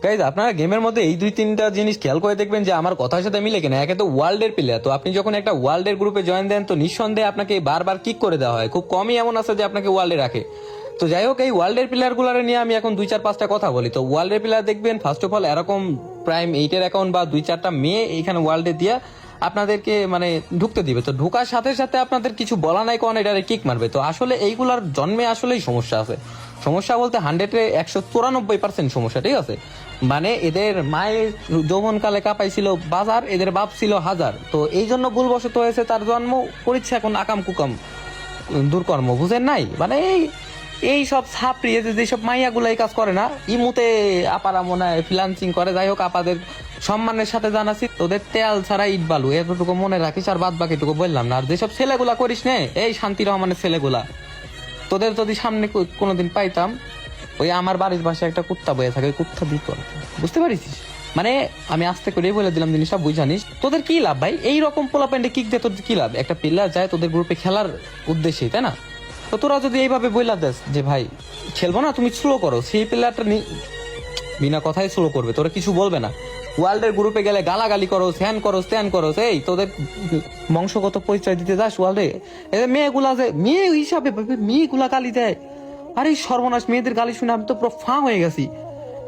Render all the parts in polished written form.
Guys আপনারা গেমের মধ্যে এই 2-3টা জিনিস খেয়াল করে দেখবেন যে আমার কথার সাথে মিলে কিনা। একে তো ওয়ার্ল্ডের প্লেয়ার, তো আপনি যখন একটা ওয়ার্ল্ডের গ্রুপে জয়েন দেন তো নিঃসন্দেহে আপনাকে বারবার কিক করে দেওয়া হয়, খুব কমই এমন আছে যে আপনাকে ওয়ার্ল্ডে রাখে। তো যাই হোক, এই ওয়ার্ল্ডের প্লেয়ার গুলার নিয়ে আমি এখন 2-4-5টা কথা বলি। তো ওয়ার্ল্ডের প্লেয়ার দেখবেন ফার্স্ট অফ অল এরকম প্রাইম 8-এর অ্যাকাউন্ট বা 2-4টা মেয়ে এখানে ওয়ার্ল্ডে দিয়া আপনাদেরকে মানে ঢুকতে দিবে। তো ঢোকার সাথে সাথে আপনাদের কিছু বলা নাই কোন এটারে কিক মারবে। তো আসলে এইগুলার জন্মে আসলেই সমস্যা আছে। সমস্যা বলতে 100-এ 194% সমস্যা, ঠিক আছে। মানে এদের মায়ের যৌবনকালে কাঁপাইছিল বাজার, এদের বাপ ছিল হাজার। তো এই জন্য ভুলবশত হয়েছে, তার জন্ম করেছে এখন আকাম কুকাম দুর্কর্ম, বুঝেন নাই। মানে এই সব ছাপড়ি যেসব মাইয়াগুলো এই কাজ করে না, ইমুতে আপারা মনে হয় ফ্রিল্যান্সিং করে। যাই হোক, আপাদের সম্মানের সাথে জানাচ্ছি তোদের তেল ছাড়া ইট বালু, এতটুকু মনে রাখিস। আর বাদ বাকিটুকু বললাম না। আর যেসব ছেলেগুলা করিস নে, এই শান্তি রহমানের ছেলেগুলা, তোদের যদি সামনে কোনোদিন পাইতাম, ওই আমার বাড়ির পাশে একটা কুত্তা বয়ে থাকে, ওই কুত্তা দিত আর কি। বুঝতে পারিস? মানে আমি আস্তে করে বলে দিলাম জিনিসটা, বুঝানিস। তোদের কি লাভ ভাই এই রকম পোলা প্যান্ডে কিক দিয়ে? তোদের কি লাভ? একটা প্লেয়ার যায় তোদের গ্রুপে খেলার উদ্দেশ্যে, তাই না? তো তোরা যদি এইভাবে বইলা দেস যে ভাই খেলবো না, তুমি স্লো করো, সেই প্লেয়ারটা বিনা কথাই স্লো করবে, তোরা কিছু বলবে না। ওয়ার্ল্ডের গ্রুপে গেলে গালাগালি করো, স্যান করো, স্ট্যান করো। এই তোদের বংশগত পরিচয় দিতে যাস ওয়ার্ল্ডে, এদের মেয়েগুলা যে মেয়ে হিসাবে মেয়েগুলা গালি দেয়। আরে সর্বনাশ, মেয়েদের গালি শুনে আমি তো পুরো ফাঁ হয়ে গেছি।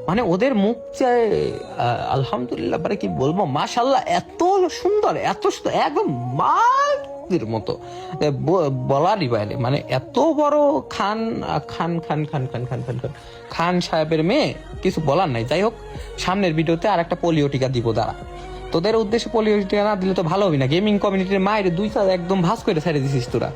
মানে ওদের মুখ চায় আলহামদুলিল্লাহ, মানে কি বলবো, মাশাল্লাহ, এত সুন্দর, এত সুন্দর, একদম মায়ের মতো বলারই বাইরে। মানে এত বড় খান খান খান খান খান খান খান খান খান সাহেবের মেয়ে, কিছু বলার নাই। যাই হোক, সামনের ভিডিওতে আর একটা পোলিও টিকা দিব দাঁড়া। তোদের উদ্দেশ্যে পোলিও টিকা না দিলে তো ভালো হবে না। গেমিং কমিউনিটির মায়ের 2 একদম ভাস করে ছেড়ে দিছিস তোরা।